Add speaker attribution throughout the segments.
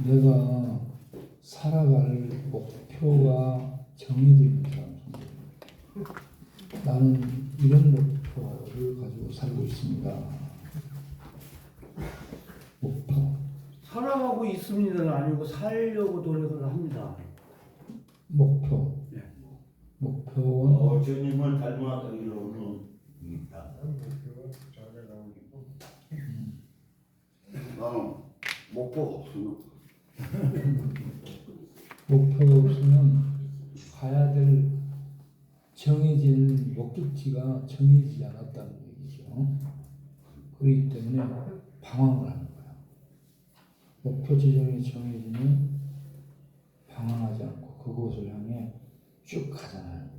Speaker 1: 내가 살아갈 목표가 정해져 있는 사람. 나는 이런 목표를 가지고 살고 있습니다. 목표.
Speaker 2: 살아가고 있습니다는 아니고 살려고 노력을 합니다.
Speaker 1: 목표.
Speaker 2: 네.
Speaker 1: 목표는
Speaker 3: 주님을 닮아가기로는 나는 목표가 없으면
Speaker 1: 목표가 없으면 가야 될 정해진 목적지가 정해지지 않았다는 얘기죠. 그렇기 때문에 방황을 하는 거야. 목표 지점이 정해지면 방황하지 않고 그곳을 향해 쭉 가잖아요.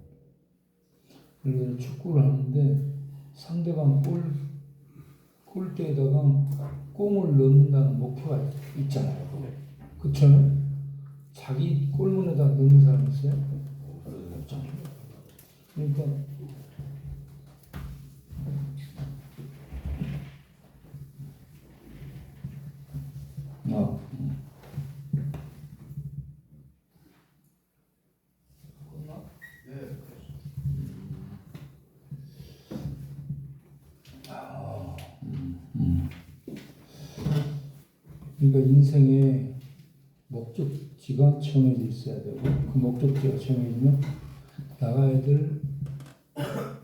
Speaker 1: 그리고 축구를 하는데 상대방 골대에다가 공을 넣는다는 목표가 있잖아요. 그쵸? 자기 골문에다 넣는 사람 있어요? 없잖아요. 그러니까 그러니까 인생의 목적지가 정해져 있어야 되고 그 목적지가 정해지면 나가야 될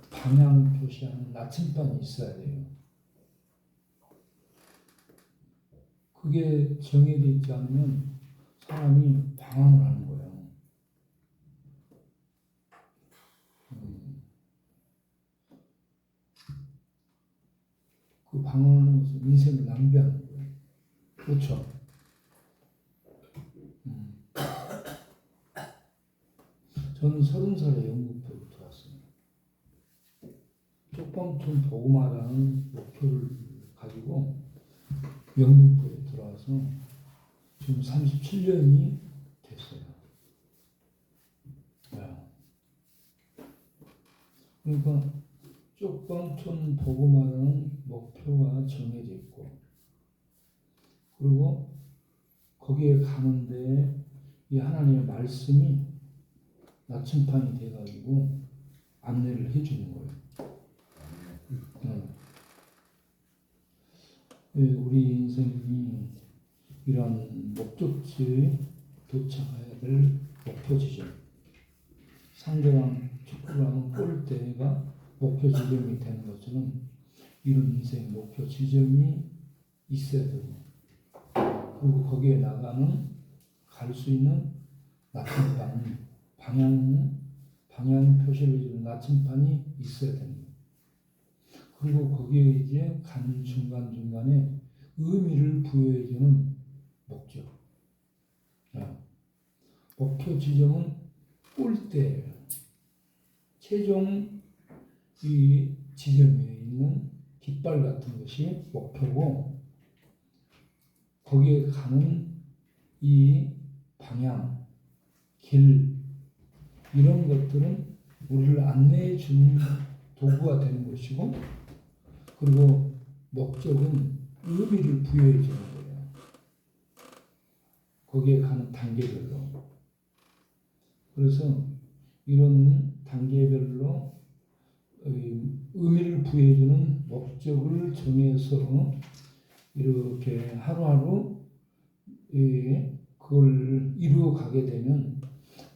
Speaker 1: 방향 표시하는 나침반이 있어야 돼요. 그게 정해져 있지 않으면 사람이 방황을 하는 거예요. 그 방황하는 것은 인생을 낭비하는 거예요. 그렇죠? 저는 30살에 영국으로 들어왔습니다. 쪽방촌 복음화라는 목표를 가지고 영국부에 들어와서 지금 37년이 됐어요. 그러니까 쪽방촌 복음화라는 목표가 정해져 있고 그리고 거기에 가는데 이 하나님의 말씀이 나침판이 돼가지고 안내를 해주는 거예요. 우리 인생이 이런 목적지에 도착해야 될 목표 지점. 상대방 축구를 하면 골대가 목표 지점이 되는 것처럼 이런 인생 목표 지점이 있어야 되고 그리고 거기에 나가는 갈 수 있는 나침반 방향 표시를 해주는 나침반이 있어야 됩니다. 그리고 거기에 이제 가는 중간중간에 의미를 부여해주는 목적. 목표 지점은 골대예요. 최종 이 지점에 있는 깃발 같은 것이 목표고 거기에 가는 이 방향, 길 이런 것들은 우리를 안내해 주는 도구가 되는 것이고 그리고 목적은 의미를 부여해 주는 거예요. 거기에 가는 단계별로. 그래서 이런 단계별로 의미를 부여해 주는 목적을 정해서 이렇게 하루하루 그걸 이루어 가게 되면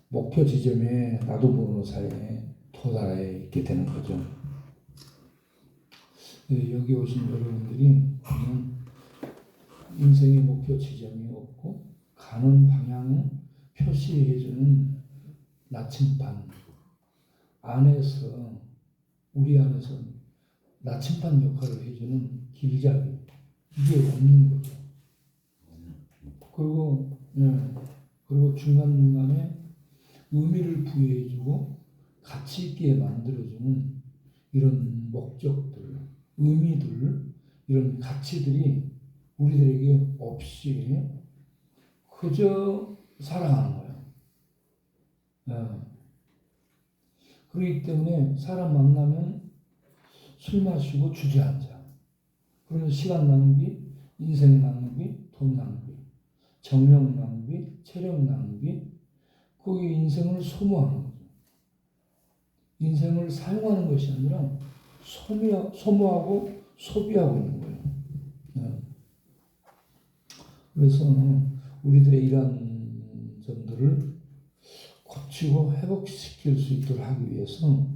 Speaker 1: 목표 지점에 나도 모르는 사이에 도달해 있게 되는 거죠. 여기 오신 여러분들이 인생의 목표 지점이 없고 가는 방향을 표시해주는 나침반 안에서 우리 안에서 나침반 역할을 해주는 길잡이 이게 없는 거죠. 그리고 중간중간에 의미를 부여해주고 가치 있게 만들어주는 이런 목적들, 의미들, 이런 가치들이 우리들에게 없이 그저 살아가는 거예요. 그렇기 때문에 사람 만나면 술 마시고 주저앉아. 그러면 시간 낭비, 인생 낭비, 돈 낭비, 정력 낭비, 체력 낭비, 그 인생을 소모하는 거죠. 인생을 사용하는 것이 아니라 소모하고 소비하고 있는 거예요. 네. 그래서 우리들의 이러한 점들을 고치고 회복시킬 수 있도록 하기 위해서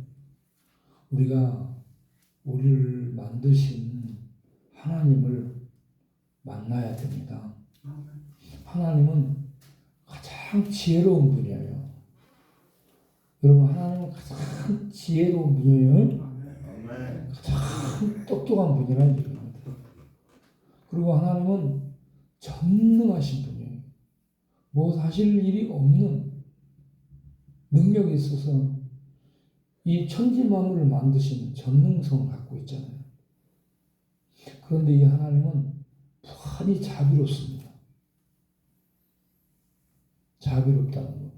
Speaker 1: 우리가 우리를 만드신 하나님을 만나야 됩니다. 하나님은 가장 지혜로운 분이에요. 여러분, 하나님은 가장 지혜로운 분이에요.
Speaker 3: 아멘.
Speaker 1: 가장 똑똑한 분이라는 얘기입니다. 그리고 하나님은 전능하신 분이에요. 뭐 하실 일이 없는 능력이 있어서 이 천지만물을 만드신 전능성을 갖고 있잖아요. 그런데 이 하나님은 무한히 자비롭습니다. 자비롭다는 것.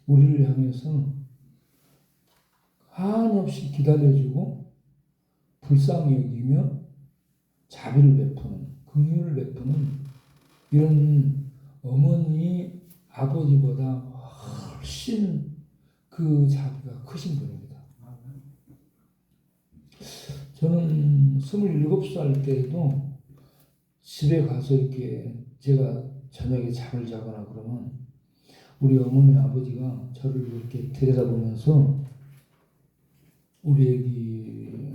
Speaker 1: 우리를 향해서 한없이 기다려주고 불쌍히 여기며 자비를 베푸는, 긍휼을 베푸는 이런 어머니, 아버지보다 훨씬 그 자비가 크신 분입니다. 저는 27살 때에도 집에 가서 이렇게 제가 저녁에 잠을 자거나 그러면 우리 어머니, 아버지가 저를 이렇게 들여다보면서 우리 애기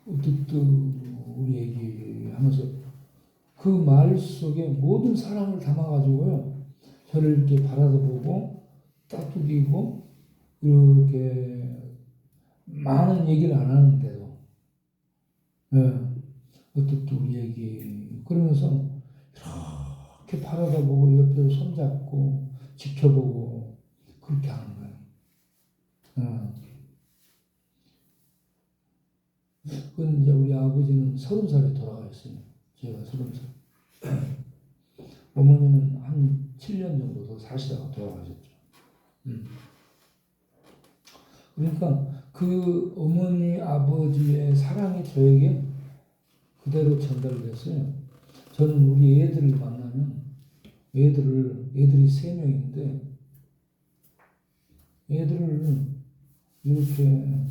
Speaker 1: 으뜩뜩 우리 애기 하면서 그 말 속에 모든 사랑을 담아가지고요 저를 이렇게 바라보고 따뜻이고 이렇게 많은 얘기를 안 하는데도 으뜩뜩 우리 애기 그러면서 이렇게 바라다보고 옆에서 손잡고 지켜보고 그렇게 하는 거예요. 그건 이제 우리 아버지는 30살에 돌아가셨어요. 제가 30살. 어머니는 한 7년 정도 더 사시다가 돌아가셨죠. 그러니까 그 어머니, 아버지의 사랑이 저에게 그대로 전달됐어요. 저는 우리 애들을 만나면 애들이 3명인데 애들을 이렇게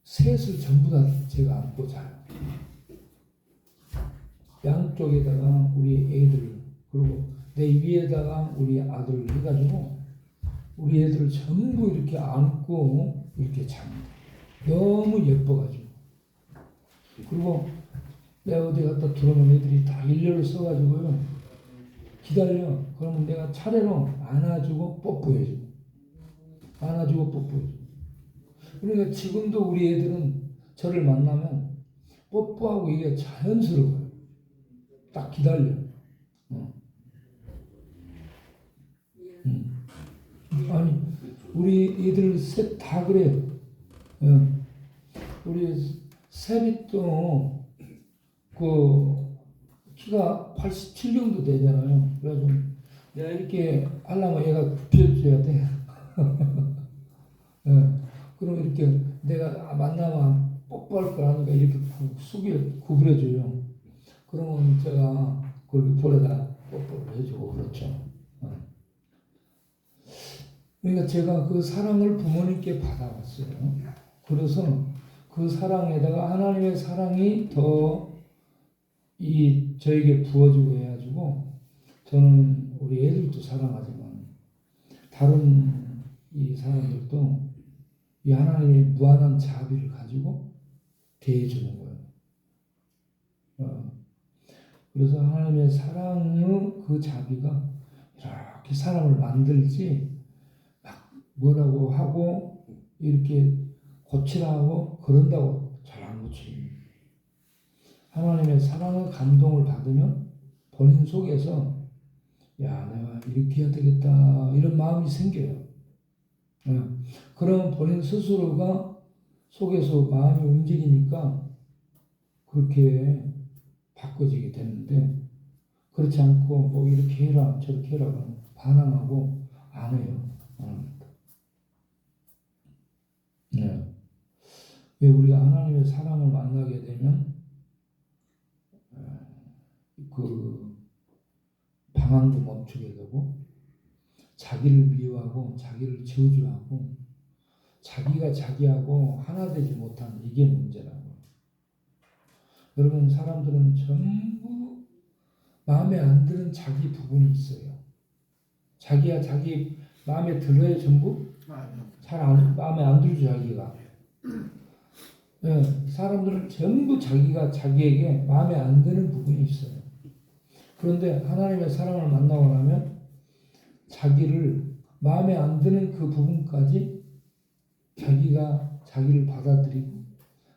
Speaker 1: 셋을 전부 다 제가 안고 자요. 양쪽에다가 우리 애들 그리고 내 위에다가 우리 아들 해가지고 우리 애들을 전부 이렇게 안고 이렇게 잡니다. 너무 예뻐가지고 그리고 내가 어디 갔다 들어오면 애들이 다 일렬로 서가지고요 기다려. 그러면 내가 차례로 안아주고 뽀뽀해주고 안아주고 뽀뽀해주고 그러니까 지금도 우리 애들은 저를 만나면 뽀뽀하고 이게 자연스러워요. 딱 기다려. 아니 우리 애들 셋 다 그래요. 우리 셋이 그 키가 87 정도 되잖아요. 그래가지고 내가 이렇게 하려면 얘가 굽혀줘야 돼. 그럼 이렇게 내가 만나면 뽀뽀할 거 아니까 이렇게 구부려줘요. 그러면 제가 그렇게 볼에다 뽀뽀를 해주고 그렇죠. 그러니까 제가 그 사랑을 부모님께 받아왔어요. 그래서 그 사랑에다가 하나님의 사랑이 더 저에게 부어지고 해가지고 저는 우리 애들도 사랑하지만 다른 이 사람들도 이 하나님의 무한한 자비를 가지고 대해주는 거예요. 그래서 하나님의 사랑의 그 자비가 이렇게 사람을 만들지 막 뭐라고 하고 이렇게 고치라고 그런다고 잘 안 고쳐요. 하나님의 사랑의 감동을 받으면 본인 속에서 야 내가 이렇게 해야 되겠다 이런 마음이 생겨요. 그러면 본인 스스로가 속에서 마음이 움직이니까 그렇게 바꿔지게 되는데 그렇지 않고 뭐 이렇게 해라 저렇게 해라 그러면 반항하고 안 해요. 네. 왜 우리가 하나님의 사랑을 만나게 되면 그 방황도 멈추게 되고 자기를 미워하고 자기를 저주하고 자기가 자기하고 하나 되지 못하는 이게 문제라고. 여러분 사람들은 전부 마음에 안 드는 자기 부분이 있어요. 자기야 자기 마음에 들어요 전부? 마음에 안 들죠 자기가. 네, 사람들은 전부 자기가 자기에게 마음에 안 드는 부분이 있어요. 그런데 하나님의 사랑을 만나고 나면 자기를 마음에 안 드는 그 부분까지 자기가 자기를 받아들이고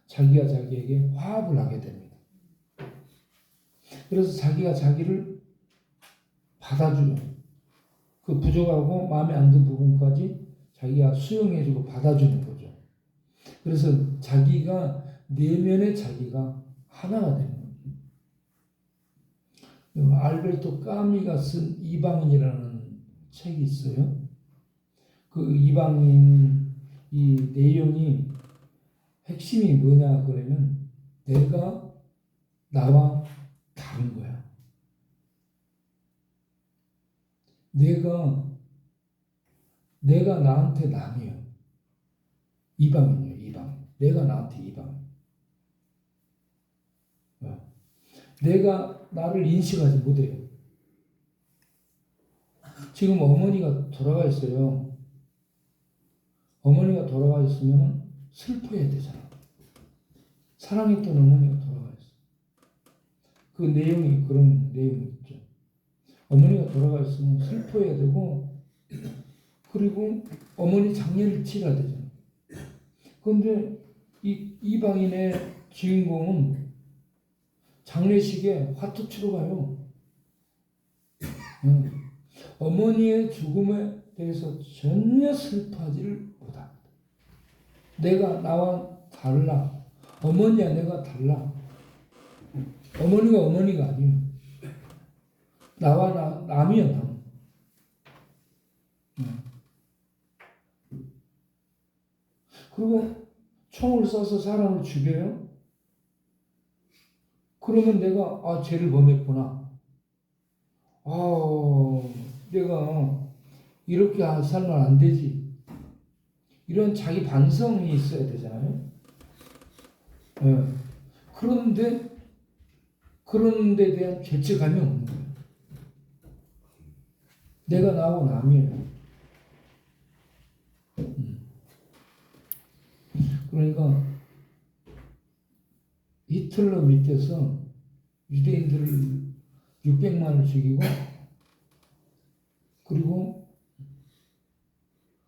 Speaker 1: 자기가 자기에게 화합을 하게 됩니다. 그래서 자기가 자기를 받아주는 그 부족하고 마음에 안 드는 부분까지 자기가 수용해주고 받아주는 거죠. 그래서 자기가 내면의 자기가 하나가 되는 거예요. 알베르토 까미가 쓴 이방인이라는 책이 있어요. 그 이방인 이 내용이 핵심이 뭐냐 그러면 내가 나와 다른 거야. 내가 나한테 남이에요. 이방인이에요. 이방인. 내가 나한테 이방인. 내가 나를 인식하지 못해요. 지금 어머니가 돌아가 있어요. 어머니가 돌아가 있으면 슬퍼해야 되잖아. 사랑했던 어머니가 돌아가 있어. 그 내용이 그런 내용이 있죠. 어머니가 돌아가 있으면 슬퍼해야 되고 그리고 어머니 장례를 치러야 되잖아. 그런데 이 이방인의 주인공은 장례식에 화투 치러 가요. 어머니의 죽음에 대해서 전혀 슬퍼하지를 못합니다. 내가 나와 달라. 어머니야 내가 달라. 어머니가 어머니가 아니에요. 나와 남이야 남. 그리고 총을 쏴서 사람을 죽여요. 그러면 내가 죄를 범했구나. 내가 이렇게 살면 안 되지. 이런 자기 반성이 있어야 되잖아요. 그런데 그런 데 대한 죄책감이 없는 거예요. 내가 나하고 남이에요. 그러니까 히틀러 밑에서 유대인들을 600만을 죽이고 그리고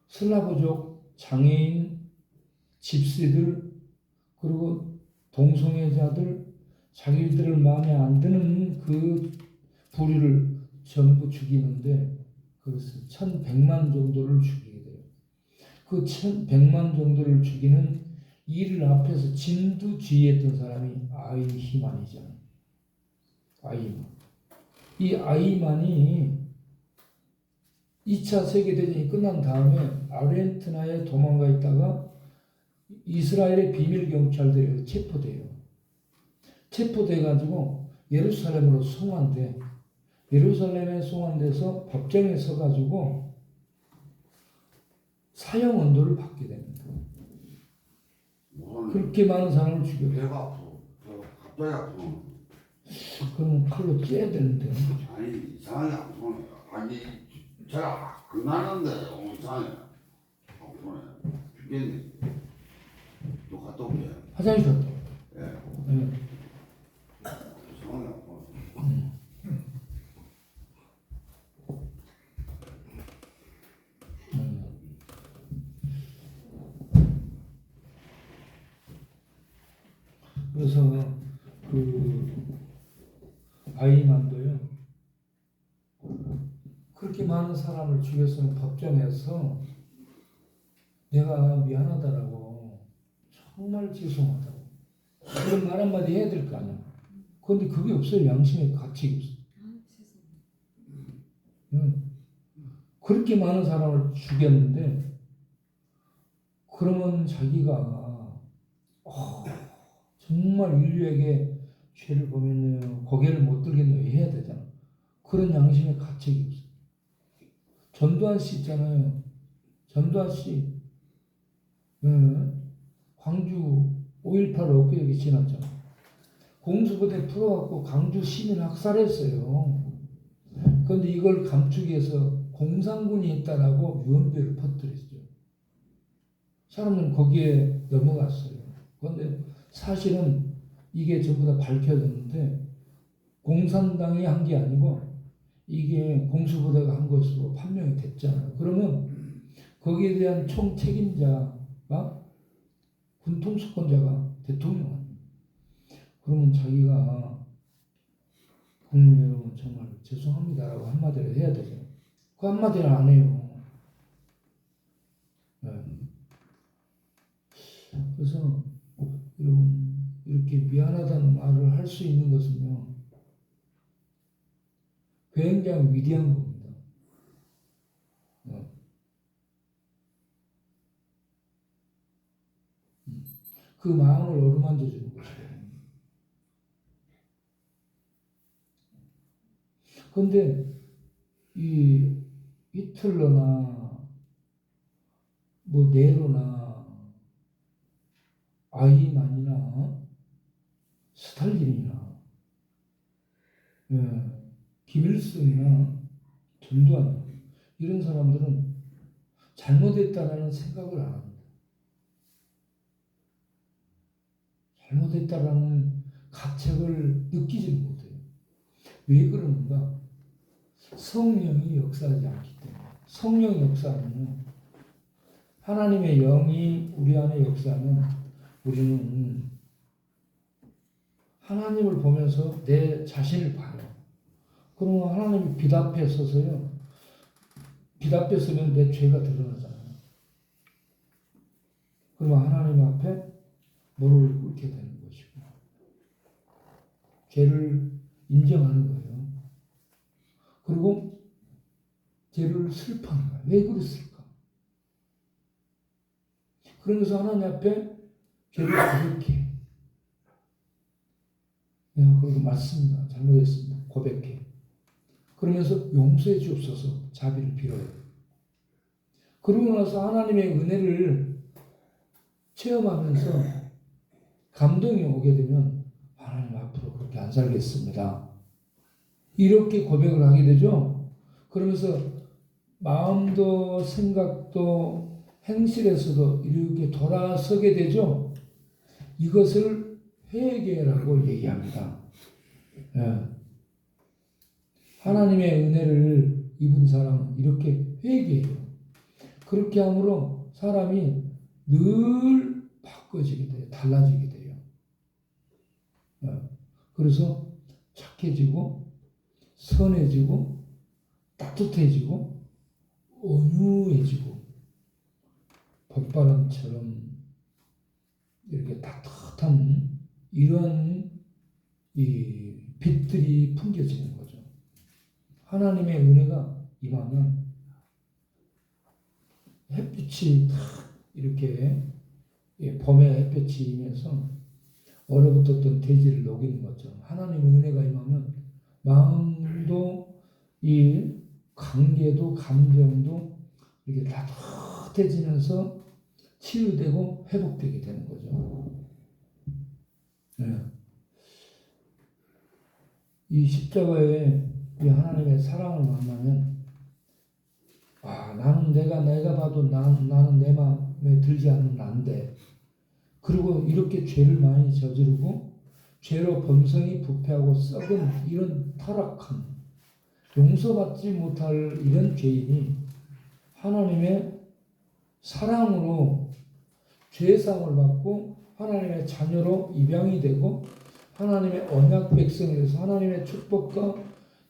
Speaker 1: 슬라브족 장애인 집시들 그리고 동성애자들 자기들을 마음에 안 드는 그 부류를 전부 죽이는데 그것은 1100만 정도를 죽이게 돼요. 그 1100만 정도를 죽이는 이를 앞에서 진두지휘했던 사람이 아이히만이잖아요. 아이히만. 이 아이히만이 2차 세계대전이 끝난 다음에 아르헨티나에 도망가 있다가 이스라엘의 비밀경찰들에 체포돼요. 체포돼가지고 예루살렘으로 송환돼. 예루살렘에 송환돼서 법정에 서가지고 사형 언도를 받게 됩니다. 그렇게 많은 사람을 죽여요.
Speaker 3: 배가 아프고 갑자기 아프고
Speaker 1: 그럼 칼로 찌어야 되는데.
Speaker 3: 아니 이상하게 아프네. 아니 제가 안 나는데 이상해 아프네. 죽겠네. 또 갔다 올게.
Speaker 1: 화장실 갔다 와요.
Speaker 3: 예. 이상하게 아프네.
Speaker 1: 그래서 그 아이만도요. 그렇게 많은 사람을 죽였으면 법정에서 내가 미안하다라고 정말 죄송하다고 그런 말 한마디 해야 될 거 아니야. 그런데 그게 없어요. 양심의 가책이 없어. 그렇게 많은 사람을 죽였는데 그러면 자기가 정말 인류에게 죄를 범했네요. 고개를 못 들겠네요. 해야 되잖아. 그런 양심의 가책이 없어. 전두환 씨 있잖아요. 전두환 씨. 광주 5.18 엊그저께 지났잖아. 공수부대 풀어갖고 광주 시민 학살했어요. 그런데 이걸 감추기 위해서 공산군이 있다라고 유언비어를 퍼뜨렸죠. 사람들은 거기에 넘어갔어요. 그런데 사실은 이게 전부 다 밝혀졌는데 공산당이 한 게 아니고 이게 공수부대가 한 것으로 판명이 됐잖아요. 그러면 거기에 대한 총책임자가 군통수권자가 대통령 아니에요. 그러면 자기가 국민 여러분 정말 죄송합니다라고 한마디를 해야 되죠. 그 한마디를 안 해요. 네. 그래서 여러분 이렇게 미안하다는 말을 할 수 있는 것은요 굉장히 위대한 겁니다. 그 마음을 어루만져 주는 것이에요. 그런데 이 히틀러나 뭐 네로나 아이만이나 스탈린이나 김일성이나 전두환 이런 사람들은 잘못했다라는 생각을 안 합니다. 잘못했다라는 가책을 느끼지는 못해요. 왜 그러는가? 성령이 역사하지 않기 때문에. 성령이 역사하면요. 하나님의 영이 우리 안에 역사하면 우리는 하나님을 보면서 내 자신을 봐요. 그러면 하나님이 빛 앞에 서서요. 빛 앞에 서면 내 죄가 드러나잖아요. 그러면 하나님 앞에 무릎을 꿇게 되는 것이고 죄를 인정하는 거예요. 그리고 죄를 슬퍼하는 거예요. 왜 그랬을까? 그러면서 하나님 앞에 죄를 고백해. 내가 그러고 맞습니다. 잘못했습니다. 고백해. 그러면서 용서해 주옵소서 자비를 빌어요. 그러고 나서 하나님의 은혜를 체험하면서 감동이 오게 되면 하나님 앞으로 그렇게 안 살겠습니다. 이렇게 고백을 하게 되죠. 그러면서 마음도 생각도 행실에서도 이렇게 돌아서게 되죠. 이것을 회개라고 얘기합니다. 하나님의 은혜를 입은 사람은 이렇게 회개해요. 그렇게 함으로 사람이 늘 바꿔지게 돼요. 달라지게 돼요. 그래서 착해지고 선해지고 따뜻해지고 온유해지고 봄바람처럼 이렇게 따뜻한 이런 이 빛들이 풍겨지는 거죠. 하나님의 은혜가 임하면 햇빛이 이렇게 봄의 햇빛이 임해서 얼어붙었던 대지를 녹이는 것처럼 하나님의 은혜가 임하면 마음도 이 관계도 감정도 이렇게 따뜻해지면서 치유되고 회복되게 되는 거죠. 이 십자가에 이 하나님의 사랑을 만나면 나는 내가 봐도 나는 내 마음에 들지 않는 난데 그리고 이렇게 죄를 많이 저지르고 죄로 범성이 부패하고 썩은 이런 타락한 용서받지 못할 이런 죄인이 하나님의 사랑으로 죄사함을 받고 하나님의 자녀로 입양이 되고 하나님의 언약 백성이 돼서 하나님의 축복과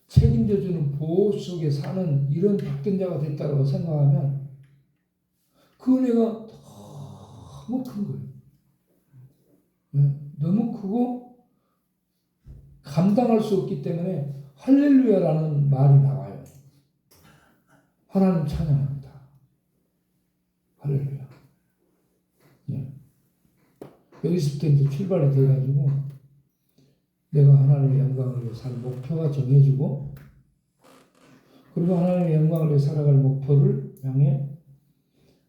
Speaker 1: 책임져주는 보호 속에 사는 이런 복된 자가 됐다고 생각하면 그 은혜가 너무 큰 거예요. 너무 크고 감당할 수 없기 때문에 할렐루야라는 말이 나와요. 하나님 찬양합니다. 할렐루야. 여기서부터 이제 출발이 돼가지고 내가 하나님의 영광을 위해 살 목표가 정해지고 그리고 하나님의 영광을 위해 살아갈 목표를 향해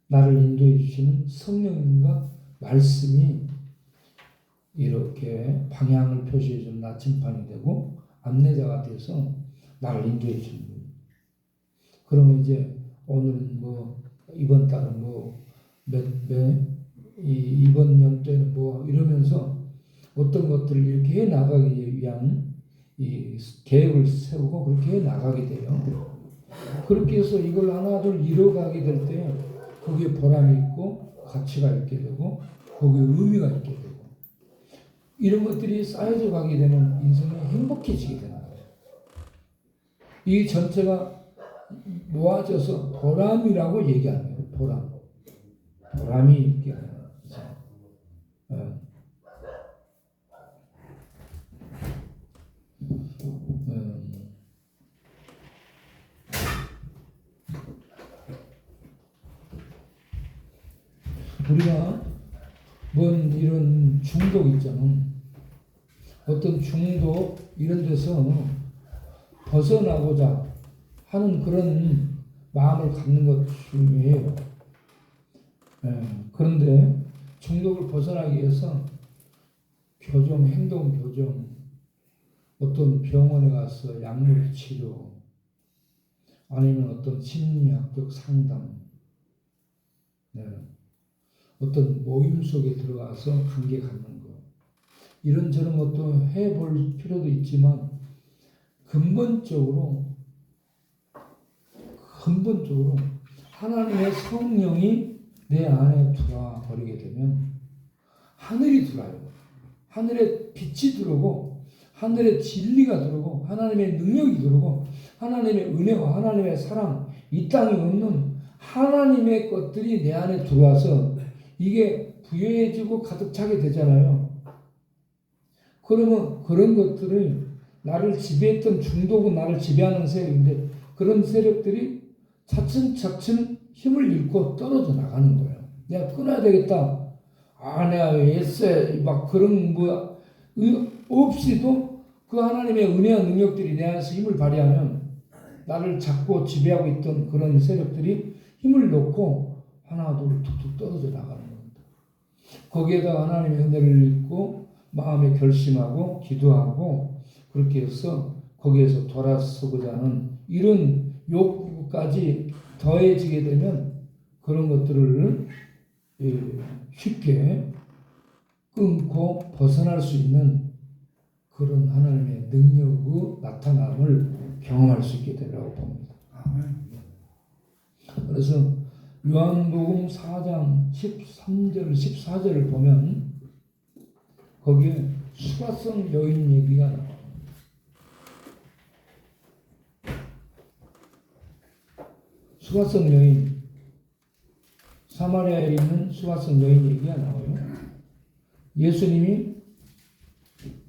Speaker 1: 나를 인도해 주시는 성령님과 말씀이 이렇게 방향을 표시해 주는 나침판이 되고 안내자가 돼서 나를 인도해 주는 거예요. 그러면 이제 오늘은 뭐 이번 달은 뭐 이번 연도에는 뭐 이러면서 어떤 것들을 이렇게 해 나가기 위한 이 계획을 세우고 그렇게 해 나가게 돼요. 그렇게 해서 이걸 하나둘 이뤄가게 될 때 거기에 보람이 있고 가치가 있게 되고 거기에 의미가 있게 되고 이런 것들이 쌓여져 가게 되면 인생이 행복해지게 되는 거예요. 이 전체가 모아져서 보람이라고 얘기하는 거예요. 보람이 있게 되는 거죠. 우리가 뭔 이런 중독 있잖아. 어떤 중독 이런 데서 벗어나고자 하는 그런 마음을 갖는 것 중요해요. 그런데 중독을 벗어나기 위해서 교정, 행동 교정, 어떤 병원에 가서 약물 치료, 아니면 어떤 심리학적 상담, 어떤 모임 속에 들어가서 관계 갖는 것, 이런저런 것도 해볼 필요도 있지만 근본적으로 하나님의 성령이 내 안에 들어와 버리게 되면 하늘이 들어와요. 하늘의 빛이 들어오고 하늘의 진리가 들어오고 하나님의 능력이 들어오고 하나님의 은혜와 하나님의 사랑, 이 땅에 없는 하나님의 것들이 내 안에 들어와서 이게 부유해지고 가득 차게 되잖아요. 그러면 그런 것들을 나를 지배했던 중독은 나를 지배하는 세력인데 그런 세력들이 차츰차츰 힘을 잃고 떨어져 나가는 거예요. 내가 끊어야 되겠다. 내가 애써 막 그런 뭐 없이도 그 하나님의 은혜와 능력들이 내 안에서 힘을 발휘하면 나를 잡고 지배하고 있던 그런 세력들이 힘을 놓고 하나 둘 툭툭 떨어져 나가는 겁니다. 거기에다 하나님의 은혜를 입고 마음에 결심하고 기도하고 그렇게 해서 거기에서 돌아서고자 하는 이런 욕구까지 더해지게 되면 그런 것들을 쉽게 끊고 벗어날 수 있는 그런 하나님의 능력의 나타남을 경험할 수 있게 되리라고 봅니다. 그래서 요한복음 4장 13절 14절을 보면 거기에 수가성 여인 얘기가 나와요. 수가성 여인, 사마리아에 있는 수가성 여인 얘기가 나와요. 예수님이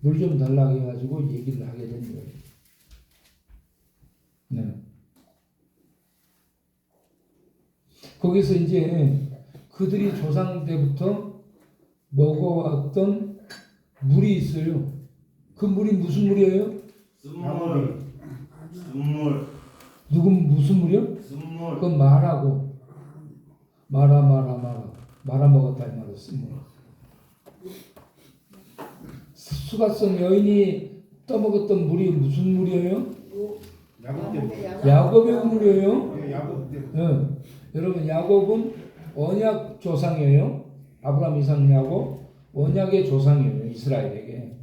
Speaker 1: 물 좀 달라고 해가지고 얘기를 하게 된 거예요. 네. 거기서 이제 그들이 조상 때부터 먹어왔던 물이 있어요. 그 물이 무슨 물이에요?
Speaker 2: 쓴물.
Speaker 1: 누군 무슨 물이요?
Speaker 2: 쓴물.
Speaker 1: 그건 말하고 말아 먹었다 이 말이에요. 쓴물. 수가성 여인이 떠먹었던 물이 무슨 물이에요? 야곱의 물이에요.
Speaker 2: 야곱 때.
Speaker 1: 네. 여러분 야곱은 언약 조상이에요. 아브라함, 이삭, 야곱 언약의 조상이에요. 이스라엘에게.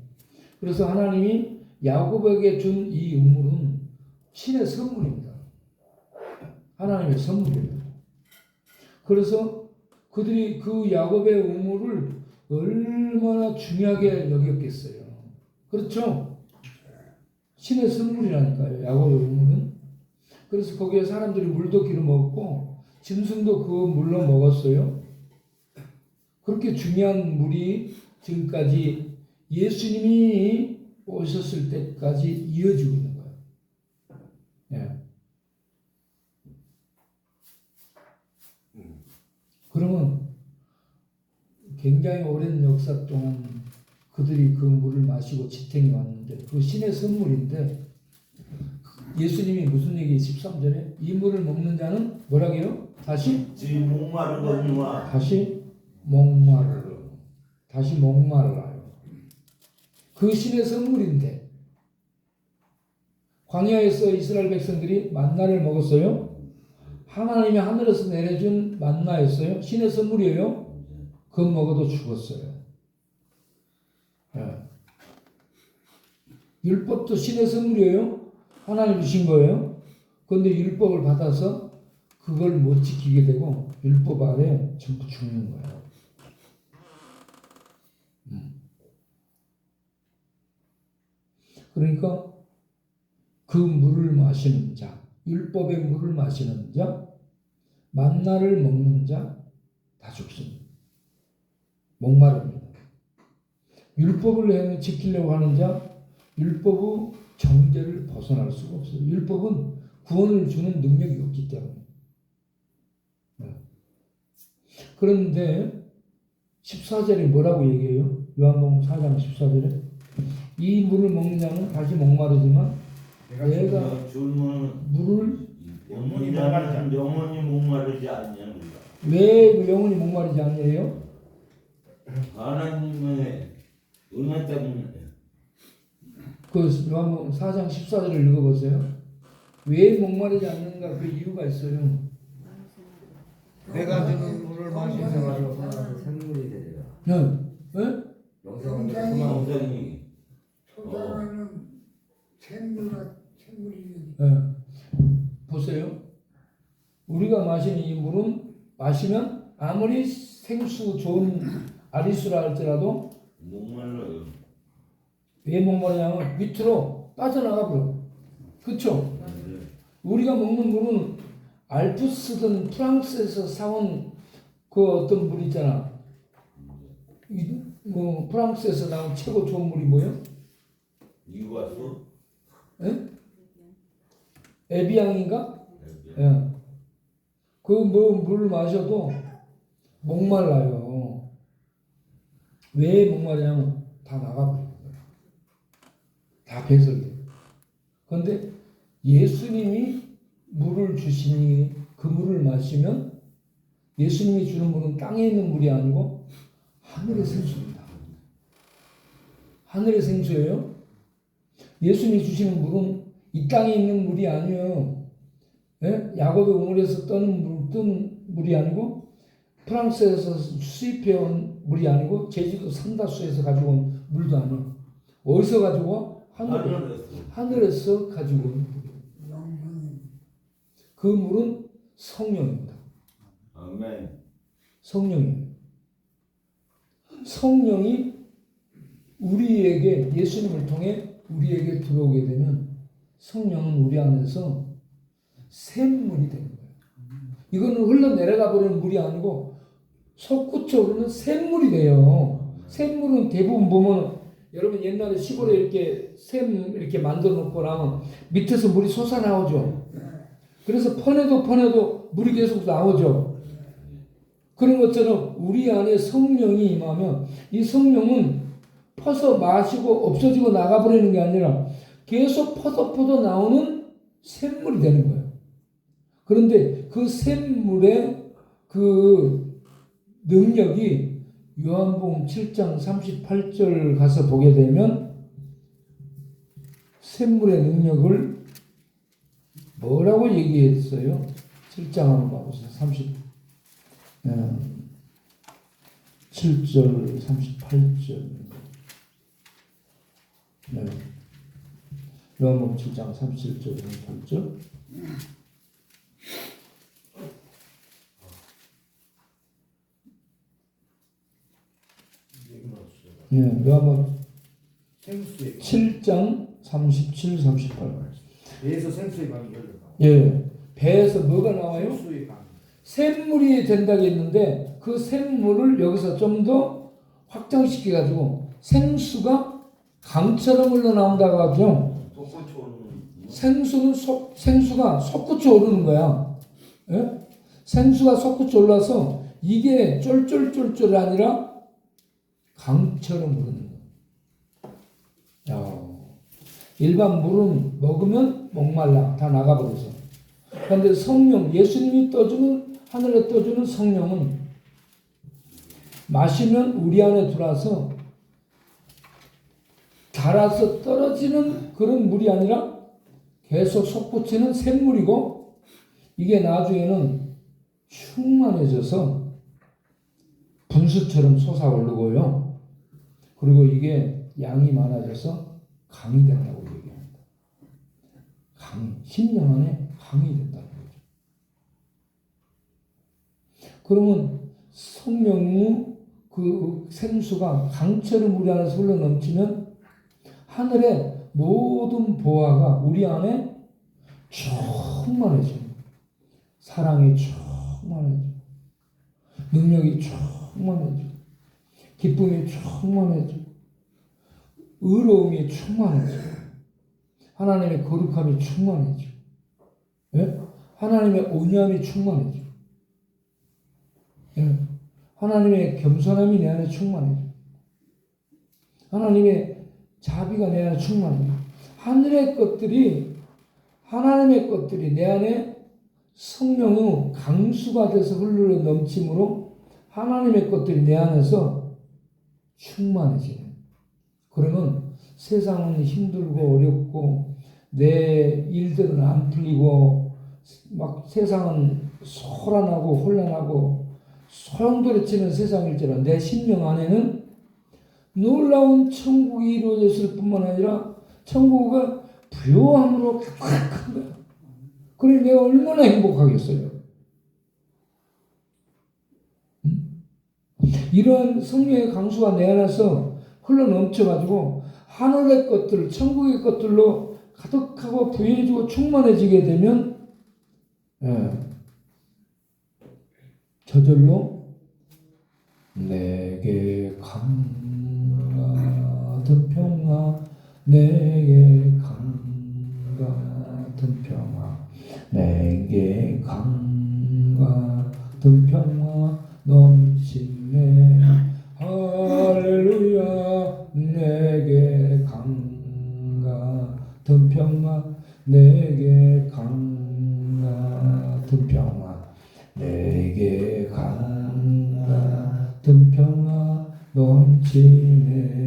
Speaker 1: 그래서 하나님이 야곱에게 준 이 우물은 신의 선물입니다. 하나님의 선물입니다. 그래서 그들이 그 야곱의 우물을 얼마나 중요하게 여겼겠어요. 그렇죠? 신의 선물이라니까요. 야곱의 우물은. 그래서 거기에 사람들이 물도 기름 먹고 짐승도 그 물로 먹었어요. 그렇게 중요한 물이 지금까지 예수님이 오셨을 때까지 이어지고 있는 거예요. 예. 그러면 굉장히 오랜 역사 동안 그들이 그 물을 마시고 지탱해 왔는데 그 신의 선물인데 예수님이 무슨 얘기 13절에 이 물을 먹는 자는 뭐라고요? 다시
Speaker 4: 목마르거니와
Speaker 1: 다시 목마르라요. 그 신의 선물인데 광야에서 이스라엘 백성들이 만나를 먹었어요. 하나님이 하늘에서 내려준 만나였어요. 신의 선물이에요. 그거 먹어도 죽었어요. 예. 율법도 신의 선물이에요. 하나님 주신 거예요. 그런데 율법을 받아서 그걸 못 지키게 되고 율법 아래 전부 죽는 거예요. 그러니까 그 물을 마시는 자, 율법의 물을 마시는 자, 만나를 먹는 자 다 죽습니다. 목마릅니다. 율법을 지키려고 하는 자, 율법의 정죄를 벗어날 수가 없어요. 율법은 구원을 주는 능력이 없기 때문에. 그런데 14절에 뭐라고 얘기해요? 요한복음 4장 14절에 이 물을 먹는 자는 다시 목마르지만 내가
Speaker 4: 주는
Speaker 1: 물을
Speaker 4: 영원히 목마르지 않냐.
Speaker 1: 왜 영원히 목마르지 않냐요?
Speaker 4: 하나님의 은혜 때문에.
Speaker 1: 그 요한복음 4장 14절을 읽어보세요. 왜 목마르지 않는가? 그 이유가 있어요.
Speaker 2: 내가 주는 물을 마시면
Speaker 5: 생물이 되리라.
Speaker 1: 네?
Speaker 4: 영생이
Speaker 6: 초장하는 샘물이
Speaker 1: 보세요. 우리가 마시는 이 물은 마시면 아무리 생수 좋은 아리수라 할지라도
Speaker 4: 목말라요.
Speaker 1: 왜 목마르냐면 밑으로 빠져나가 버려. 그렇죠? 우리가 먹는 물은 알프스든 프랑스에서 사온 그 어떤 물 있잖아. 뭐 프랑스에서 나온 최고 좋은 물이 뭐예요?
Speaker 4: 이과수?
Speaker 1: 에? 에비앙인가? 예. 그 물을 마셔도 목말라요. 왜 목마르냐면 다 나가버려요. 다 배설돼요. 그런데 예수님이 물을 주시니 그 물을 마시면 예수님이 주는 물은 땅에 있는 물이 아니고 하늘의 생수입니다. 하늘의 생수예요. 예수님이 주시는 물은 이 땅에 있는 물이 아니에요. 예? 야곱의 우물에서 뜬 물이 아니고 프랑스에서 수입해온 물이 아니고 제주도 삼다수에서 가지고 온 물도 아니에요. 어디서 가지고 와? 하늘에서 가지고 온 물이에요. 그 물은 성령입니다.
Speaker 4: 아멘.
Speaker 1: 성령이에요. 성령이 우리에게 예수님을 통해 우리에게 들어오게 되면 성령은 우리 안에서 샘물이 되는 거예요. 이거는 흘러내려가 버리는 물이 아니고 솟구쳐 오르는 샘물이 돼요. 샘물은 대부분 보면 여러분 옛날에 시골에 이렇게 샘 이렇게 만들어 놓고 나면 밑에서 물이 솟아나오죠. 그래서 퍼내도 물이 계속 나오죠. 그런 것처럼 우리 안에 성령이 임하면 이 성령은 퍼서 마시고 없어지고 나가버리는 게 아니라 계속 퍼서 나오는 샘물이 되는 거예요. 그런데 그 샘물의 그 능력이 요한복음 7장 38절 가서 보게 되면 샘물의 능력을 뭐라고 얘기했어요? 7장 한번 봐보세요. 7절 38절 네. 요한복음 7장 37절 38절 예, 요한복음
Speaker 2: 생수의
Speaker 1: 7장 37, 38
Speaker 2: 배에서 생수의 강이 흘러나와.
Speaker 1: 예, 배에서 뭐가 나와요?
Speaker 2: 생수의 강.
Speaker 1: 샘물이 된다고 했는데 그 샘물을 여기서 좀 더 확장시켜 가지고 생수가 강처럼 흘러나온다고 하죠. 생수가 솟구쳐 오르는 거야. 예? 생수가 솟구쳐 올라서 이게 쫄쫄쫄쫄이 아니라 강처럼 흐르는 거예요. 일반 물은 먹으면 목말라 다 나가버려서. 그런데 성령, 예수님이 떠주는, 하늘에 떠주는 성령은 마시면 우리 안에 들어와서 달아서 떨어지는 그런 물이 아니라 계속 솟구치는 샘물이고, 이게 나중에는 충만해져서 분수처럼 솟아오르고요. 그리고 이게 양이 많아져서 강이 된다고 얘기합니다. 강이, 10년 안에 강이 된다는 거죠. 그러면 성령의 그 생수가 강처럼 우리 안에서 흘러 넘치면 하늘의 모든 보화가 우리 안에 충만해집니다. 사랑이 충만해져. 능력이 충만해져. 기쁨이 충만해져. 의로움이 충만해져. 하나님의 거룩함이 충만해져. 예? 하나님의 온유함이 충만해져. 예? 하나님의 겸손함이 내 안에 충만해져. 하나님의 자비가 내 안에 충만해져. 하늘의 것들이, 하나님의 것들이 내 안에 성령의 강수가 돼서 흘러 넘침으로 하나님의 것들이 내 안에서 충만해지는. 그러면 세상은 힘들고 어렵고 내 일들은 안 풀리고 막 세상은 소란하고 혼란하고 소용돌이치는 세상일지라 내 심령 안에는 놀라운 천국이 이루어졌을 뿐만 아니라 천국의 부요함으로 가득한 거야. 그래 내가 얼마나 행복하겠어요. 이런 성령의 강수가 내 안에서 흘러 넘쳐가지고 하늘의 것들, 천국의 것들로 가득하고 부유해지고 충만해지게 되면 저절로 내게 강과 같은 평화, 내게 강과 같은 평화, 내게 강과 같은 평화 넘치네. 할렐루야. 내게 강과 같은 평화, 내게 강과 같은 평화, 내게 강과 같은 평화 넘치네.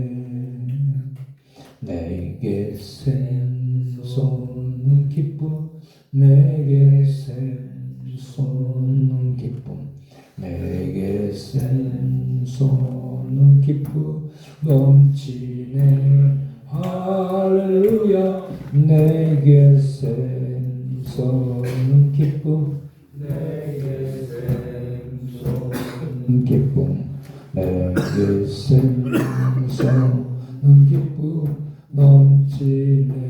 Speaker 1: 내게 샘솟는 기쁨, 내게 샘솟는 기쁨, 내게 샘솟는 기쁨 넘치네. 할렐루야. 내게 샘솟는 기쁨, 내게 샘솟는 기쁨, 내게 샘솟는 기쁨 넘치네.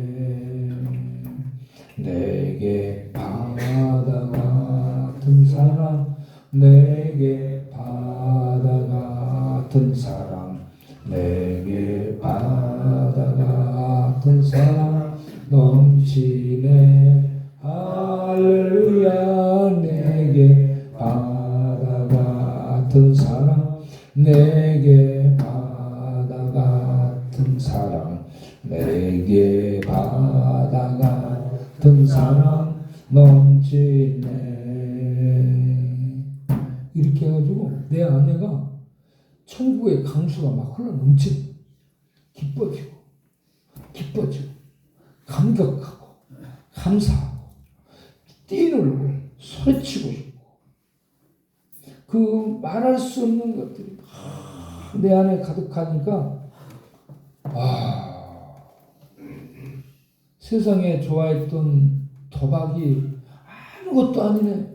Speaker 1: 내게 바다 같은 사랑, 내게 바다 같은 사랑, 내게 바다 같은 사랑 넘치네. 할렐루야. 내게 바다 같은 사랑, 내게 바다 같은 사랑, 내게 바다 같은 사랑 넘치네. 이렇게 해가지고 내 안에가 천국의 강수가 막 흘러 넘치고 기뻐지고 감격하고 감사하고 뛰놀고 소리치고 싶고 그 말할 수 없는 것들이 내 안에 가득하니까 세상에 좋아했던 도박이 아무것도 아니네.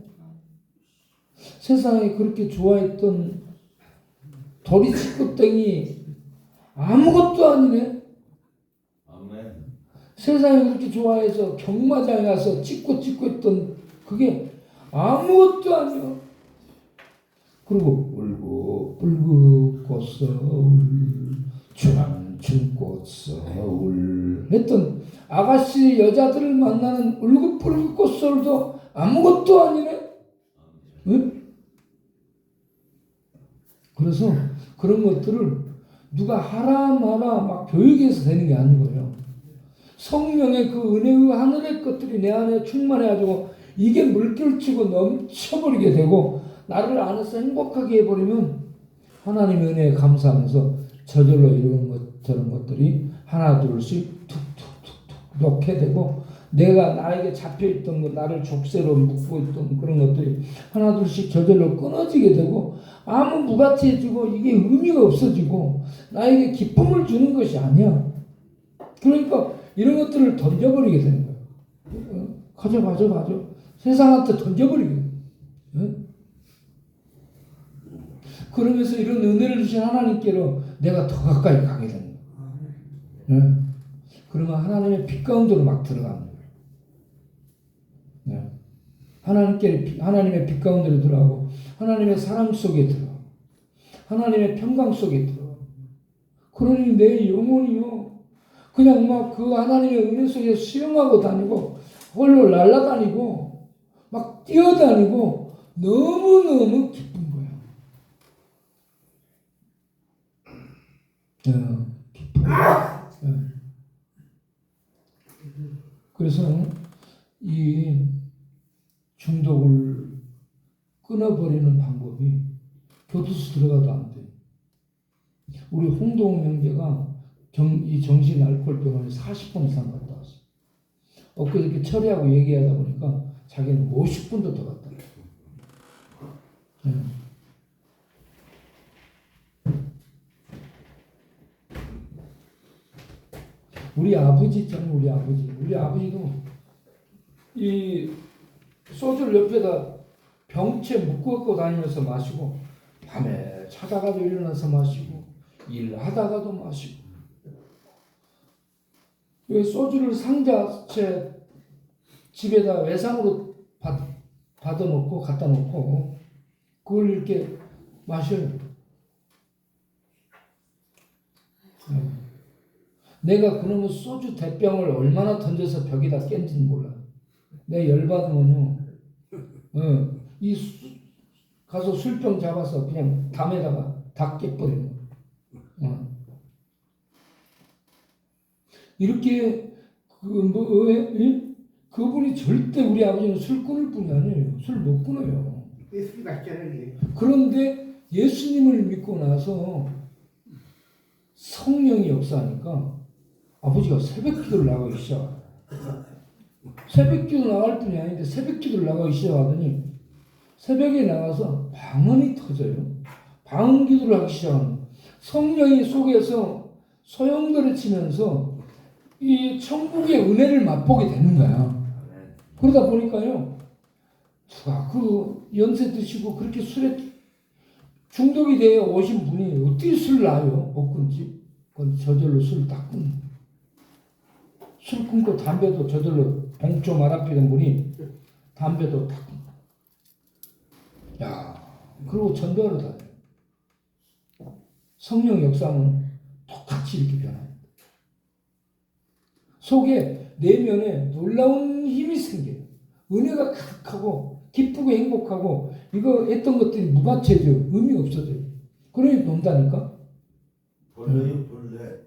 Speaker 1: 세상에 그렇게 좋아했던 도리치꽃땡이 아무것도 아니네.
Speaker 4: 아멘.
Speaker 1: 세상에 그렇게 좋아해서 경마장에 가서 찍고 했던 그게 아무것도 아니야. 그리고 울고 꽃서울 춤꽃서울 했던 아가씨 여자들을 만나는 울고 꽃서울도 아무것도 아니네. 응? 그래서 그런 것들을 누가 하라 마라 막 교육에서 되는 게 아니고요. 성령의 그 은혜의 하늘의 것들이 내 안에 충만해가지고 이게 물결치고 넘쳐버리게 되고 나를 안에서 행복하게 해버리면 하나님의 은혜에 감사하면서 저절로 이런 것 저런 것들이 하나 둘씩 툭툭툭툭 놓게 되고 내가 나에게 잡혀있던 것 나를 족쇄로 묶고 있던 그런 것들이 하나 둘씩 저절로 끊어지게 되고 아무 무가치해지고 이게 의미가 없어지고 나에게 기쁨을 주는 것이 아니야. 그러니까 이런 것들을 던져버리게 되는 거야. 가져. 세상한테 던져버리게 돼. 응? 그러면서 이런 은혜를 주신 하나님께로 내가 더 가까이 가게 되는 거야. 응? 그러면 하나님의 빛 가운데로 막 들어가는 거야. 응? 하나님의 빛 가운데로 들어가고 하나님의 사랑 속에 들어가고 하나님의 평강 속에 들어가고 그러니 내 영혼이요. 그냥 막 그 하나님의 은혜 속에 수영하고 다니고 홀로 날아다니고 막 뛰어다니고 너무너무 기쁜 거야. 기쁜 거야. 그래서 이 중독을 끊어버리는 방법이 교도소 들어가도 안 돼. 우리 홍동욱 형제가 이 정신 알코올 병원에 40분 이상 갔다 왔어. 엊그저께 처리하고 얘기하다 보니까 자기는 50분도 더 갔다 왔어. 우리 아버지 있잖아요. 우리 아버지도 이 소주를 옆에다 병채 묶어갖고 다니면서 마시고 밤에 자다가도 일어나서 마시고 일하다가도 마시고 소주를 상자채 집에다 외상으로 받아놓고 갖다 놓고 그걸 이렇게 마셔요. 내가 그놈의 소주 대병을 얼마나 던져서 벽에다 깬지는 몰라. 내가 열받으면요. 가서 술병 잡아서 그냥 담에다가 다 깨버리는 거야. 이렇게 그분이 절대 우리 아버지는 술 끊을 분이 아니에요. 술 못 끊어요.
Speaker 2: 예수님 같잖아요.
Speaker 1: 그런데 예수님을 믿고 나서 성령이 역사하니까 아버지가 새벽기도를 나가기 시작해요. 새벽기도 나갈 뿐이 아닌데 새벽기도를 나가기 시작하더니 새벽에 나가서 방언이 터져요. 방언기도를 하기 시작합니다. 성령이 속에서 소용돌이 치면서 이 천국의 은혜를 맛보게 되는 거야. 그러다 보니까요, 누가 그 연세 드시고 그렇게 술에 중독이 되어 오신 분이 어떻게 술을 놔요? 못 끊지? 그건 저절로 술을 다 끊는. 술 끊고 담배도 저절로 봉조 말아피던 분이 담배도 다 끊고. 야, 그리고 전도하러 다녀요. 성령 역사는 똑같이 이렇게 변해요. 속에 내면에 놀라운 힘이 생겨요. 은혜가 가득하고 기쁘고 행복하고 이거 했던 것들이 무가치해져요. 의미 없어져요. 그러니 논다니까.
Speaker 3: 벌레요 벌레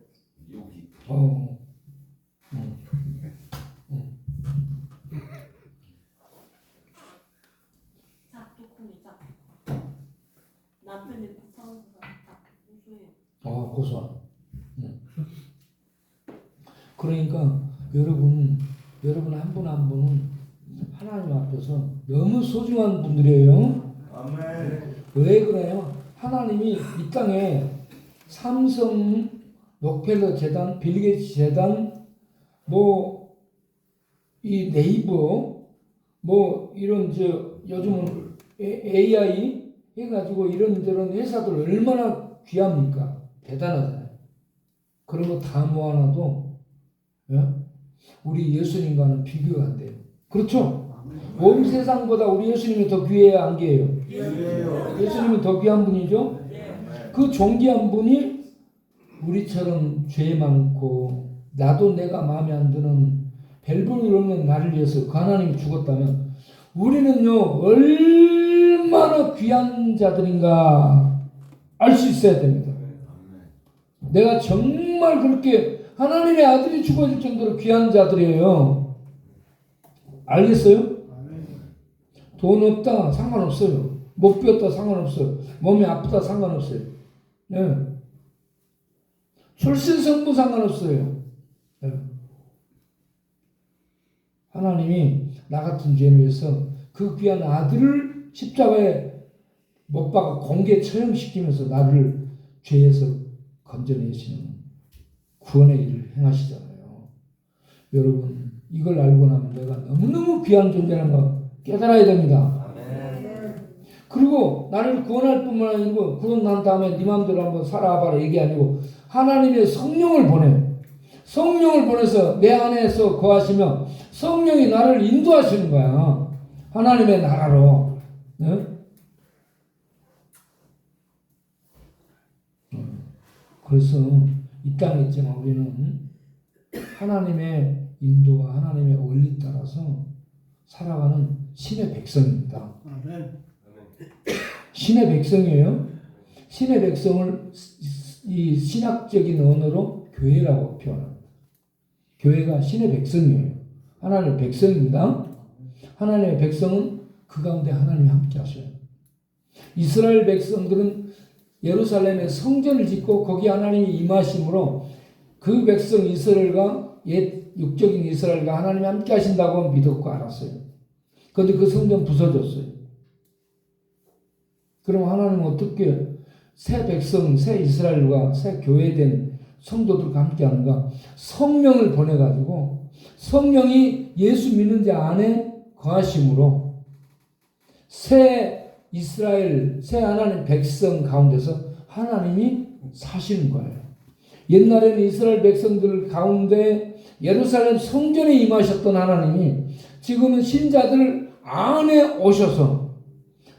Speaker 3: 여기.
Speaker 5: 남편이 고소한 고소해요.
Speaker 1: 고소한. 그러니까 여러분 한 분 한 분은 하나님 앞에서 너무 소중한 분들이에요.
Speaker 2: 아멘.
Speaker 1: 왜 그래요? 하나님이 이 땅에 삼성, 록펠러 재단, 빌게이츠 재단, 이 네이버, 이런 요즘은 AI 해가지고 이런저런 회사들 얼마나 귀합니까? 대단하잖아요. 그런 거 다 모아놔도 우리 예수님과는 비교가 안 돼요. 그렇죠? 온 세상보다 우리 예수님이 더 귀해야 안 귀해요? 예수님은 더 귀한 분이죠? 그 존귀한 분이 우리처럼 죄 많고 나도 내가 마음에 안 드는 별볼일 없는 나를 위해서 그 하나님이 죽었다면 우리는요 얼마나 귀한 자들인가 알 수 있어야 됩니다. 내가 정말 그렇게 하나님의 아들이 죽어질 정도로 귀한 자들이에요. 알겠어요? 돈 없다 상관없어요. 못 배웠다 상관없어요. 몸이 아프다 상관없어요. 네. 출신 성분 상관없어요. 네. 하나님이 나 같은 죄를 위해서 그 귀한 아들을 십자가에 못 박아 공개 처형시키면서 나를 죄에서 건져내시는 구원의 일을 행하시잖아요. 여러분 이걸 알고 나면 내가 너무너무 귀한 존재라는 거 깨달아야 됩니다. 그리고 나를 구원할 뿐만 아니고 구원 난 다음에 네 마음대로 한번 살아봐라 얘기 아니고 하나님의 성령을 보내. 성령을 보내서 내 안에서 거하시며 성령이 나를 인도하시는 거야. 하나님의 나라로. 네? 그래서 이 땅에 있지만 우리는 하나님의 인도와 하나님의 원리 따라서 살아가는 신의 백성입니다. 신의 백성이에요. 신의 백성을 이 신학적인 언어로 교회라고 표현합니다. 교회가 신의 백성이에요. 하나님의 백성입니다. 하나님의 백성은 그 가운데 하나님이 함께 하셔요. 이스라엘 백성들은 예루살렘에 성전을 짓고 거기 하나님이 임하심으로 그 백성 이스라엘과 옛 육적인 이스라엘과 하나님이 함께 하신다고 믿었고 알았어요. 그런데 그 성전 부서졌어요. 그럼 하나님은 어떻게 새 백성, 새 이스라엘과 새 교회된 성도들과 함께 하는가? 성령을 보내가지고 성령이 예수 믿는 자 안에 거하심으로 새 이스라엘, 새 하나님 백성 가운데서 하나님이 사시는 거예요. 옛날에는 이스라엘 백성들 가운데 예루살렘 성전에 임하셨던 하나님이 지금은 신자들 안에 오셔서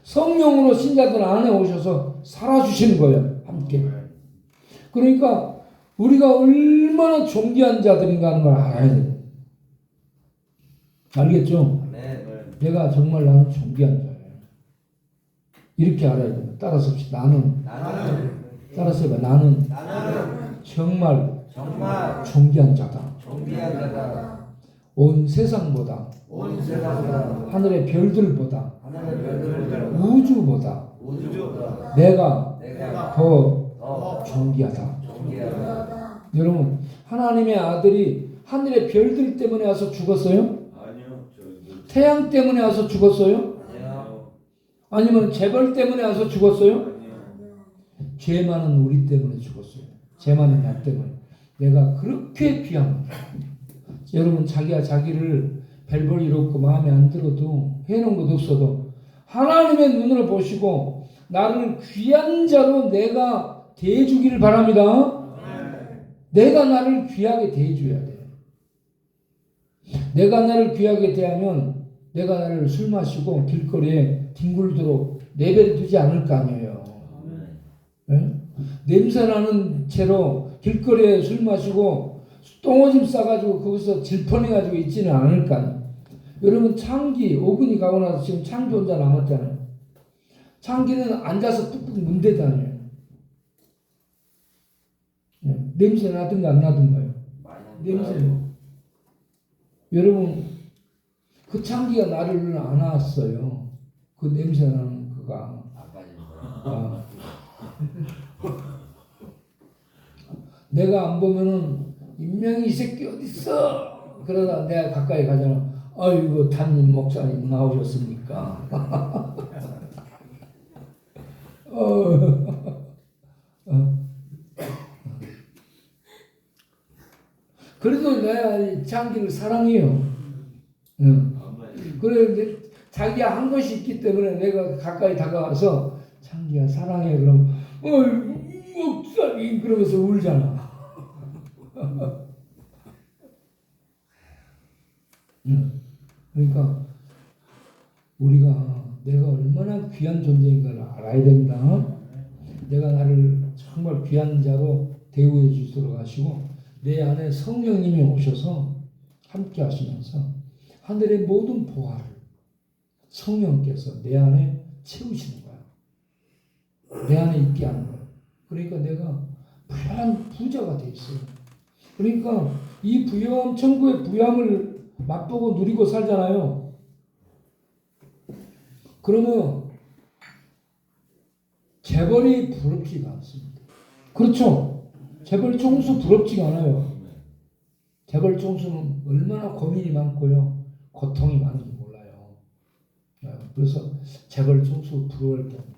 Speaker 1: 성령으로 신자들 안에 오셔서 살아주시는 거예요. 함께. 그러니까 우리가 얼마나 존귀한 자들인가 하는 걸 알아야 돼요. 알겠죠? 내가 정말 나는 존귀한 자예요. 이렇게 알아야 돼요. 따라서 합시다. 따라서 해봐. 나는 정말 존귀한 자다. 온 세상보다 하늘의 별들보다 우주보다 내가 더 존귀하다. 여러분 하나님의 아들이 하늘의 별들 때문에 와서 죽었어요?
Speaker 3: 아니요.
Speaker 1: 태양 때문에 와서 죽었어요?
Speaker 3: 아니요.
Speaker 1: 아니면 재벌 때문에 와서 죽었어요?
Speaker 3: 아니요.
Speaker 1: 죄 많은 우리 때문에 죽었어요. 죄 많은 나 때문에. 내가 그렇게 귀합니다. 여러분 자기가 자기를 별볼 일 없고 마음에 안 들어도 해놓은 것 없어도 하나님의 눈으로 보시고 나를 귀한 자로 내가 대해주기를 바랍니다. 내가 나를 귀하게 대해줘야 돼. 내가 나를 귀하게 대하면 내가 나를 술 마시고 길거리에 뒹굴도록 내버려 두지 않을 거 아니에요. 네? 냄새나는 채로 길거리에 술 마시고 똥오줌 싸가지고 거기서 질펀해가지고 있지는 않을 거 아니에요. 여러분 창기 오근이 가고 나서 지금 창기 혼자 남았잖아요. 창기는 앉아서 뚝뚝 문대다녀요. 네. 냄새 나든가 안 나든가요? 냄새. 여러분 그 창기가 나를 안았어요. 그 냄새 나는 그가. 아. 내가 안 보면은 인명이 이 새끼 어딨어? 그러다 내가 가까이 가잖아. 아이고 담임 목사님 나오셨습니까? 그래도 내가 이 장기를 사랑해요. 그래 자기가 한 것이 있기 때문에 내가 가까이 다가와서 장기야 사랑해 그러면 목사님 그러면서 울잖아. 그러니까 우리가 내가 얼마나 귀한 존재인가를 알아야 됩니다. 내가 나를 정말 귀한 자로 대우해 주도록 하시고 내 안에 성령님이 오셔서 함께 하시면서 하늘의 모든 보화를 성령께서 내 안에 채우시는 거야. 내 안에 있게 하는 거야. 그러니까 내가 부유한 부자가 돼 있어요. 그러니까 이 부유함, 천국의 부유함을 맛보고 누리고 살잖아요. 그러면 재벌이 부럽지가 않습니다. 그렇죠? 재벌 총수 부럽지가 않아요. 재벌 총수는 얼마나 고민이 많고요. 고통이 많은지 몰라요. 그래서 재벌 총수 부러워할 게 아니에요.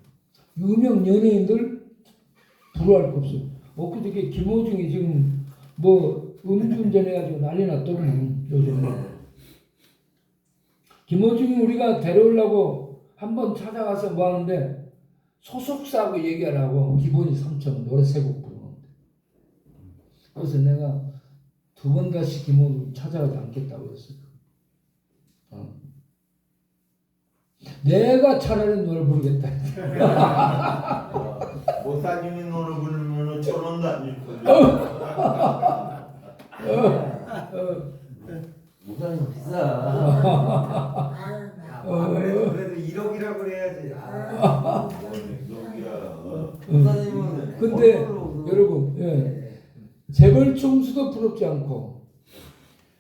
Speaker 1: 유명 연예인들 부러워할 거 없어요. 엊그저께 김호중이 지금 뭐 음주운전 해가지고 난리 났더구만 요즘에. 김호중이 우리가 데려오려고 한번 찾아가서 뭐 하는데 소속사하고 얘기하라고 기본이 3,000원 노래 3곡 부르는데. 그래서 내가 2번 다시 김호중 찾아가지 않겠다고 했어요. 내가 차라리 노래 부르겠다.
Speaker 4: 목사님이 노래 부르면 1,000원도 안 줄 거예요.
Speaker 3: 목사님 비싸.
Speaker 2: 그래도 1억이라고 그래야지.
Speaker 3: 목사님은
Speaker 1: 근데
Speaker 3: 얼마로
Speaker 1: 여러분, 재벌 총수도 부럽지 않고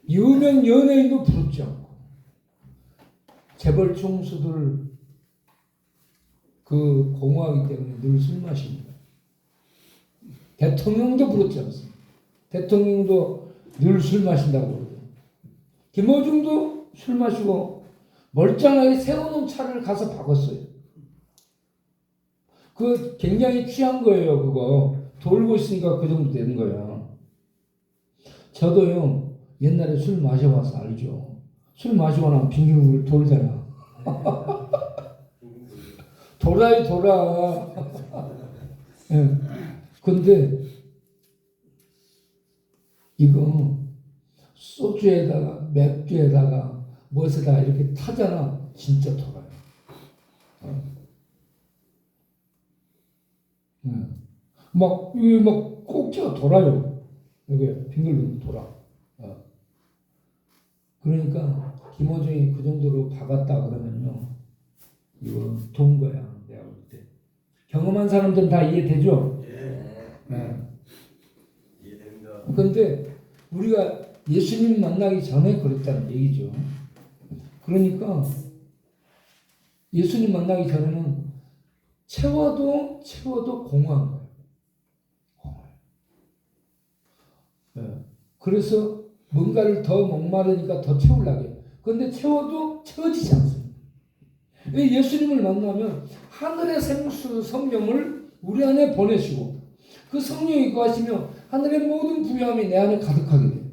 Speaker 1: 유명 연예인도 부럽지 않고 재벌 총수들 그 공허하기 때문에 늘 술 마십니다. 대통령도 부럽지 않습니다. 대통령도 늘 술 마신다고 그러죠. 김어중도 술 마시고 멀쩡하게 세워놓은 차를 가서 바꿨어요. 그 굉장히 취한 거예요. 그거 돌고 있으니까 그 정도 되는 거야. 저도요 옛날에 술 마셔봐서 알죠. 술 마시고 나면 빙빙 돌잖아. 돌아요 돌아. 예. 근데 이거 소주에다가 맥주에다가 무엇에다가 이렇게 타잖아. 진짜 돌아요. 이게 막 꼭지가 돌아요. 이게 빙글빙글 돌아. 그러니까 김호중이 그 정도로 박았다 그러면요, 이거 좋은 거야. 내가 볼 때. 경험한 사람들은 다 이해되죠? 네.
Speaker 2: 이해됩니다.
Speaker 1: 근데 우리가 예수님 만나기 전에 그랬다는 얘기죠. 그러니까 예수님 만나기 전에는 채워도 공허한 거예요. 네. 그래서 뭔가를 더 목마르니까 더 채우려고 해요. 그런데 채워도 채워지지 않습니다. 예수님을 만나면 하늘의 생수 성령을 우리 안에 보내시고 그 성령이 거하시며 하늘의 모든 부유함이 내 안에 가득하게 돼요.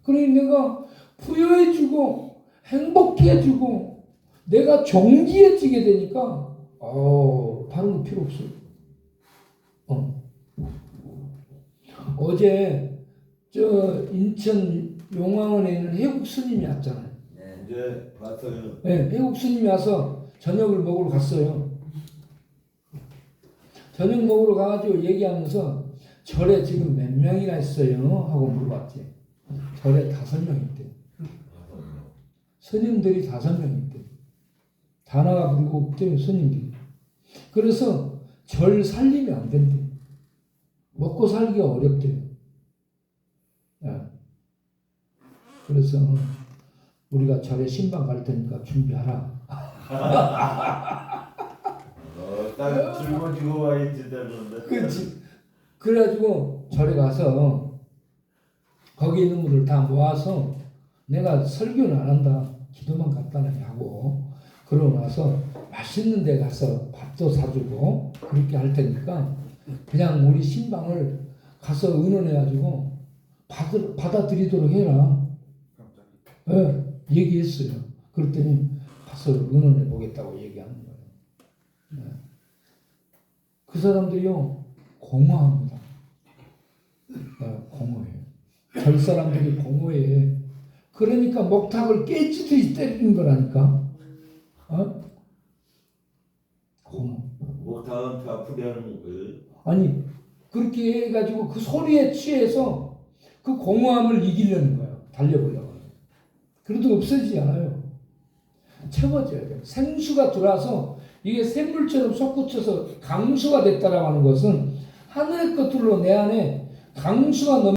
Speaker 1: 그러니 내가 부유해지고 행복해지고 내가 존귀해지게 되니까 다른 거 필요 없어요. 어제 저 인천 용왕원에 있는 해국 스님이 왔잖아요.
Speaker 4: 이제 봤어요.
Speaker 1: 네, 해국 스님이 와서 저녁을 먹으러 갔어요. 저녁 먹으러 가가지고 얘기하면서 절에 지금 몇 명이나 있어요? 하고 물어봤지. 절에 5명 있대. 스님들이 5명 있대. 다 나가 부르고 없대요, 스님들이. 그래서 절 살리면 안 된대. 먹고 살기가 어렵대요. 그래서 우리가 절에 신방 갈 테니까 준비하라.
Speaker 4: 딱 짊어지고 와 있다는데.
Speaker 1: 그렇지. 그래가지고 절에 가서 거기 있는 분들 다 모아서 내가 설교는 안 한다. 기도만 갖다 하고 그러고 나서 맛있는 데 가서 밥도 사주고 그렇게 할 테니까 그냥 우리 신방을 가서 의논해가지고 받아들이도록 해라. 네, 얘기했어요. 그랬더니 가서 의논해 보겠다고 얘기하는 거예요. 네. 그 사람들이요 공허합니다. 네, 공허해요. 절 사람들이 공허해. 그러니까 목탁을 깨지듯이 때리는 거라니까. 공허.
Speaker 4: 목탁은 다 풀이하는 거예요.
Speaker 1: 아니 그렇게 해가지고 그 소리에 취해서 그 공허함을 이기려는 거예요. 달려보려고. 그래도 없어지지 않아요. 채워져야 돼요. 생수가 들어와서 이게 샘물처럼 솟구쳐서 강수가 됐다라고 하는 것은 하늘의 것들로 내 안에 강수가 넘